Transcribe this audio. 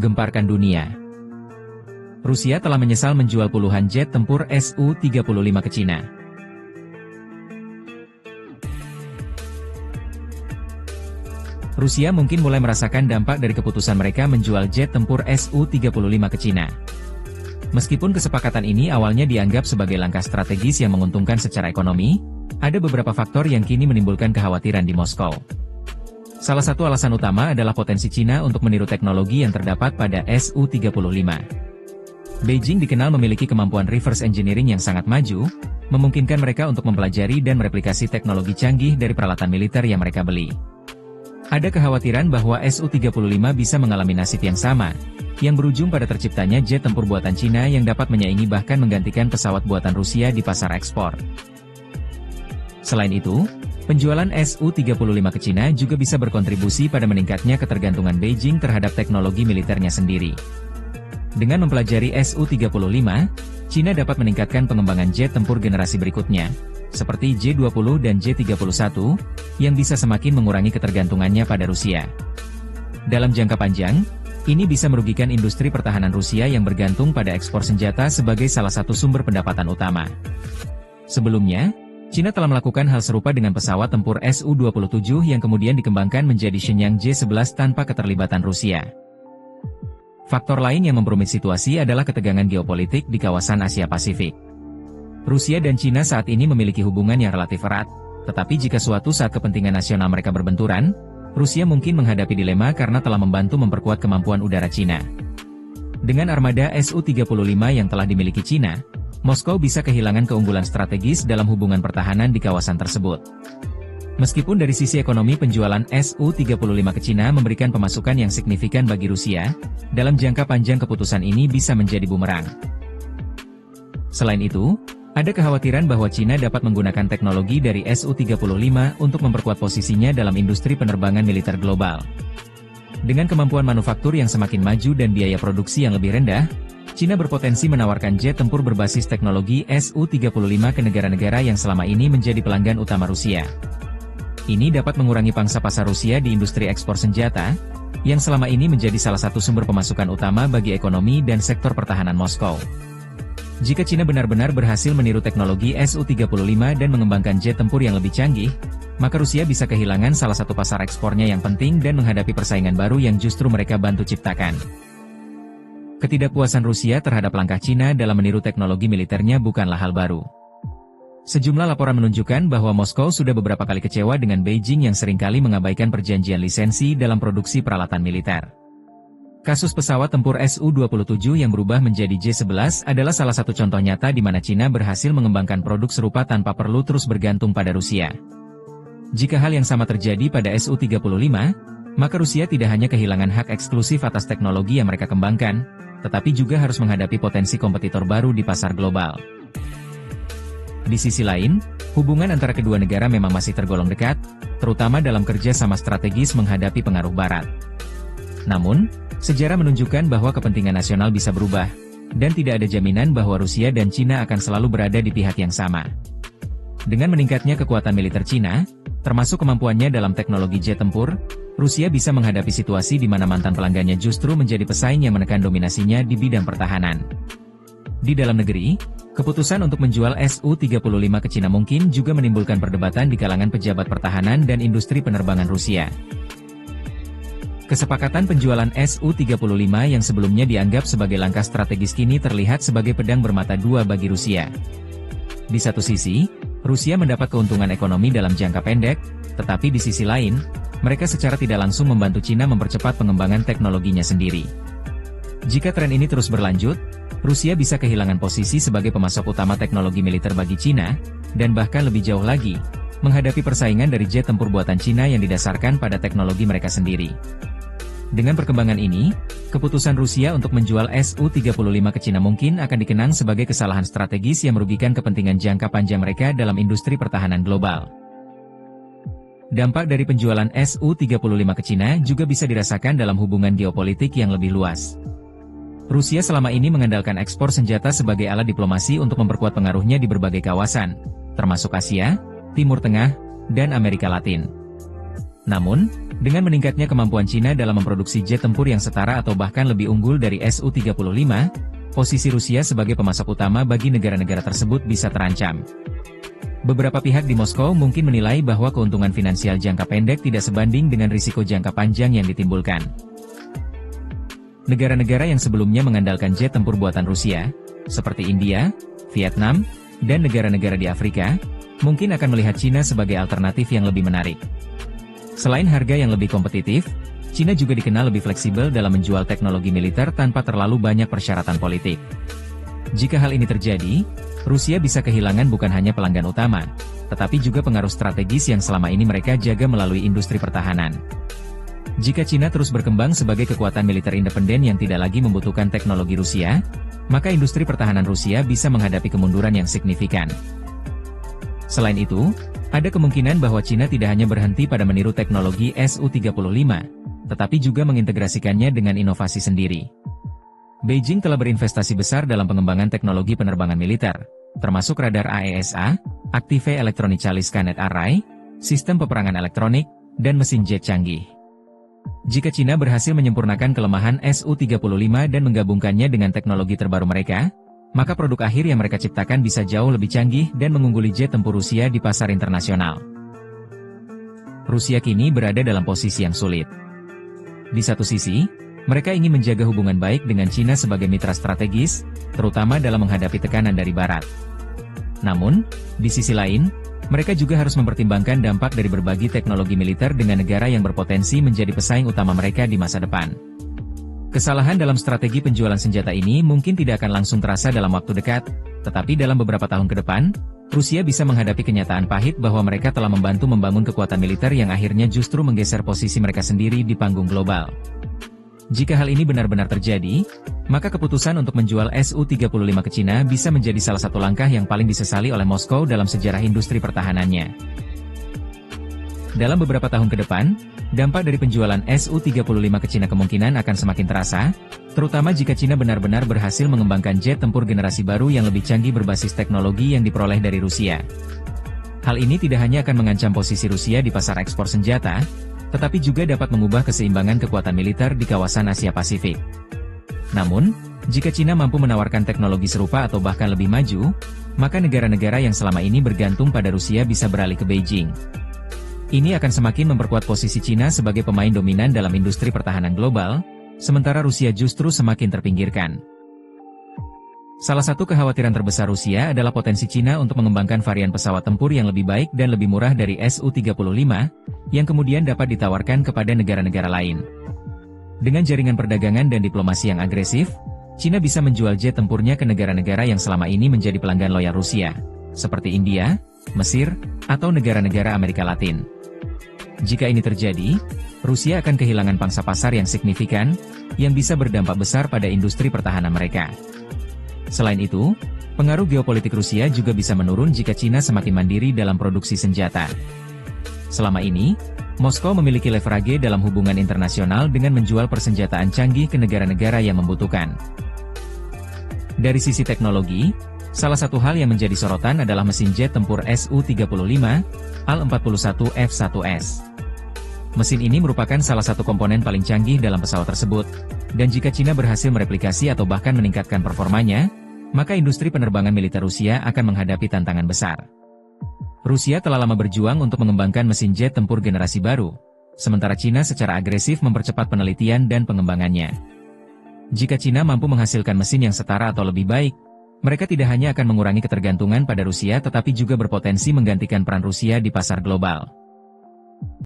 gemparkan dunia. Rusia telah menyesal menjual puluhan jet tempur Su-35 ke Cina. Rusia mungkin mulai merasakan dampak dari keputusan mereka menjual jet tempur Su-35 ke Cina. Meskipun kesepakatan ini awalnya dianggap sebagai langkah strategis yang menguntungkan secara ekonomi, ada beberapa faktor yang kini menimbulkan kekhawatiran di Moskow. Salah satu alasan utama adalah potensi Cina untuk meniru teknologi yang terdapat pada Su-35. Beijing dikenal memiliki kemampuan reverse engineering yang sangat maju, memungkinkan mereka untuk mempelajari dan mereplikasi teknologi canggih dari peralatan militer yang mereka beli. Ada kekhawatiran bahwa Su-35 bisa mengalami nasib yang sama, yang berujung pada terciptanya jet tempur buatan Cina yang dapat menyaingi bahkan menggantikan pesawat buatan Rusia di pasar ekspor. Selain itu, penjualan Su-35 ke Cina juga bisa berkontribusi pada meningkatnya ketergantungan Beijing terhadap teknologi militernya sendiri. Dengan mempelajari Su-35, Cina dapat meningkatkan pengembangan jet tempur generasi berikutnya, seperti J-20 dan J-31, yang bisa semakin mengurangi ketergantungannya pada Rusia. Dalam jangka panjang, ini bisa merugikan industri pertahanan Rusia yang bergantung pada ekspor senjata sebagai salah satu sumber pendapatan utama. Sebelumnya, Cina telah melakukan hal serupa dengan pesawat tempur Su-27 yang kemudian dikembangkan menjadi Shenyang J-11 tanpa keterlibatan Rusia. Faktor lain yang memperumit situasi adalah ketegangan geopolitik di kawasan Asia Pasifik. Rusia dan Cina saat ini memiliki hubungan yang relatif erat, tetapi jika suatu saat kepentingan nasional mereka berbenturan, Rusia mungkin menghadapi dilema karena telah membantu memperkuat kemampuan udara Cina. Dengan armada Su-35 yang telah dimiliki Cina, Moskow bisa kehilangan keunggulan strategis dalam hubungan pertahanan di kawasan tersebut. Meskipun dari sisi ekonomi penjualan Su-35 ke Cina memberikan pemasukan yang signifikan bagi Rusia, dalam jangka panjang keputusan ini bisa menjadi bumerang. Selain itu, ada kekhawatiran bahwa Cina dapat menggunakan teknologi dari Su-35 untuk memperkuat posisinya dalam industri penerbangan militer global. Dengan kemampuan manufaktur yang semakin maju dan biaya produksi yang lebih rendah, Cina berpotensi menawarkan jet tempur berbasis teknologi Su-35 ke negara-negara yang selama ini menjadi pelanggan utama Rusia. Ini dapat mengurangi pangsa pasar Rusia di industri ekspor senjata, yang selama ini menjadi salah satu sumber pemasukan utama bagi ekonomi dan sektor pertahanan Moskow. Jika Cina benar-benar berhasil meniru teknologi Su-35 dan mengembangkan jet tempur yang lebih canggih, maka Rusia bisa kehilangan salah satu pasar ekspornya yang penting dan menghadapi persaingan baru yang justru mereka bantu ciptakan. Ketidakpuasan Rusia terhadap langkah Cina dalam meniru teknologi militernya bukanlah hal baru. Sejumlah laporan menunjukkan bahwa Moskow sudah beberapa kali kecewa dengan Beijing yang seringkali mengabaikan perjanjian lisensi dalam produksi peralatan militer. Kasus pesawat tempur Su-27 yang berubah menjadi J-11 adalah salah satu contoh nyata di mana Cina berhasil mengembangkan produk serupa tanpa perlu terus bergantung pada Rusia. Jika hal yang sama terjadi pada Su-35, maka Rusia tidak hanya kehilangan hak eksklusif atas teknologi yang mereka kembangkan, tetapi juga harus menghadapi potensi kompetitor baru di pasar global. Di sisi lain, hubungan antara kedua negara memang masih tergolong dekat, terutama dalam kerja sama strategis menghadapi pengaruh Barat. Namun, sejarah menunjukkan bahwa kepentingan nasional bisa berubah, dan tidak ada jaminan bahwa Rusia dan Cina akan selalu berada di pihak yang sama. Dengan meningkatnya kekuatan militer Cina, termasuk kemampuannya dalam teknologi jet tempur, Rusia bisa menghadapi situasi di mana mantan pelanggannya justru menjadi pesaing yang menekan dominasinya di bidang pertahanan. Di dalam negeri, keputusan untuk menjual Su-35 ke Cina mungkin juga menimbulkan perdebatan di kalangan pejabat pertahanan dan industri penerbangan Rusia. Kesepakatan penjualan Su-35 yang sebelumnya dianggap sebagai langkah strategis kini terlihat sebagai pedang bermata dua bagi Rusia. Di satu sisi, Rusia mendapat keuntungan ekonomi dalam jangka pendek, tetapi di sisi lain, mereka secara tidak langsung membantu Cina mempercepat pengembangan teknologinya sendiri. Jika tren ini terus berlanjut, Rusia bisa kehilangan posisi sebagai pemasok utama teknologi militer bagi Cina, dan bahkan lebih jauh lagi, menghadapi persaingan dari jet tempur buatan Cina yang didasarkan pada teknologi mereka sendiri. Dengan perkembangan ini, keputusan Rusia untuk menjual Su-35 ke Cina mungkin akan dikenang sebagai kesalahan strategis yang merugikan kepentingan jangka panjang mereka dalam industri pertahanan global. Dampak dari penjualan Su-35 ke Cina juga bisa dirasakan dalam hubungan geopolitik yang lebih luas. Rusia selama ini mengandalkan ekspor senjata sebagai alat diplomasi untuk memperkuat pengaruhnya di berbagai kawasan, termasuk Asia, Timur Tengah, dan Amerika Latin. Namun, Dengan meningkatnya kemampuan Cina dalam memproduksi jet tempur yang setara atau bahkan lebih unggul dari Su-35, posisi Rusia sebagai pemasok utama bagi negara-negara tersebut bisa terancam. Beberapa pihak di Moskow mungkin menilai bahwa keuntungan finansial jangka pendek tidak sebanding dengan risiko jangka panjang yang ditimbulkan. Negara-negara yang sebelumnya mengandalkan jet tempur buatan Rusia, seperti India, Vietnam, dan negara-negara di Afrika, mungkin akan melihat Cina sebagai alternatif yang lebih menarik. Selain harga yang lebih kompetitif, Cina juga dikenal lebih fleksibel dalam menjual teknologi militer tanpa terlalu banyak persyaratan politik. Jika hal ini terjadi, Rusia bisa kehilangan bukan hanya pelanggan utama, tetapi juga pengaruh strategis yang selama ini mereka jaga melalui industri pertahanan. Jika Cina terus berkembang sebagai kekuatan militer independen yang tidak lagi membutuhkan teknologi Rusia, maka industri pertahanan Rusia bisa menghadapi kemunduran yang signifikan. Selain itu, ada kemungkinan bahwa Cina tidak hanya berhenti pada meniru teknologi Su-35, tetapi juga mengintegrasikannya dengan inovasi sendiri. Beijing telah berinvestasi besar dalam pengembangan teknologi penerbangan militer, termasuk radar AESA, Active Electronically Scanned Array, sistem peperangan elektronik, dan mesin jet canggih. Jika Cina berhasil menyempurnakan kelemahan Su-35 dan menggabungkannya dengan teknologi terbaru mereka, maka produk akhir yang mereka ciptakan bisa jauh lebih canggih dan mengungguli jet tempur Rusia di pasar internasional. Rusia kini berada dalam posisi yang sulit. Di satu sisi, mereka ingin menjaga hubungan baik dengan Cina sebagai mitra strategis, terutama dalam menghadapi tekanan dari Barat. Namun, di sisi lain, mereka juga harus mempertimbangkan dampak dari berbagi teknologi militer dengan negara yang berpotensi menjadi pesaing utama mereka di masa depan. Kesalahan dalam strategi penjualan senjata ini mungkin tidak akan langsung terasa dalam waktu dekat, tetapi dalam beberapa tahun ke depan, Rusia bisa menghadapi kenyataan pahit bahwa mereka telah membantu membangun kekuatan militer yang akhirnya justru menggeser posisi mereka sendiri di panggung global. Jika hal ini benar-benar terjadi, maka keputusan untuk menjual Su-35 ke Cina bisa menjadi salah satu langkah yang paling disesali oleh Moskow dalam sejarah industri pertahanannya. Dalam beberapa tahun ke depan, dampak dari penjualan Su-35 ke Cina kemungkinan akan semakin terasa, terutama jika Cina benar-benar berhasil mengembangkan jet tempur generasi baru yang lebih canggih berbasis teknologi yang diperoleh dari Rusia. Hal ini tidak hanya akan mengancam posisi Rusia di pasar ekspor senjata, tetapi juga dapat mengubah keseimbangan kekuatan militer di kawasan Asia Pasifik. Namun, jika Cina mampu menawarkan teknologi serupa atau bahkan lebih maju, maka negara-negara yang selama ini bergantung pada Rusia bisa beralih ke Beijing. Ini akan semakin memperkuat posisi Cina sebagai pemain dominan dalam industri pertahanan global, sementara Rusia justru semakin terpinggirkan. Salah satu kekhawatiran terbesar Rusia adalah potensi Cina untuk mengembangkan varian pesawat tempur yang lebih baik dan lebih murah dari Su-35, yang kemudian dapat ditawarkan kepada negara-negara lain. Dengan jaringan perdagangan dan diplomasi yang agresif, Cina bisa menjual jet tempurnya ke negara-negara yang selama ini menjadi pelanggan loyal Rusia, seperti India, Mesir, atau negara-negara Amerika Latin. Jika ini terjadi, Rusia akan kehilangan pangsa pasar yang signifikan, yang bisa berdampak besar pada industri pertahanan mereka. Selain itu, pengaruh geopolitik Rusia juga bisa menurun jika Cina semakin mandiri dalam produksi senjata. Selama ini, Moskow memiliki leverage dalam hubungan internasional dengan menjual persenjataan canggih ke negara-negara yang membutuhkan. Dari sisi teknologi, salah satu hal yang menjadi sorotan adalah mesin jet tempur Su-35, Al-41F-1S. Mesin ini merupakan salah satu komponen paling canggih dalam pesawat tersebut, dan jika Cina berhasil mereplikasi atau bahkan meningkatkan performanya, maka industri penerbangan militer Rusia akan menghadapi tantangan besar. Rusia telah lama berjuang untuk mengembangkan mesin jet tempur generasi baru, sementara Cina secara agresif mempercepat penelitian dan pengembangannya. Jika Cina mampu menghasilkan mesin yang setara atau lebih baik, mereka tidak hanya akan mengurangi ketergantungan pada Rusia tetapi juga berpotensi menggantikan peran Rusia di pasar global.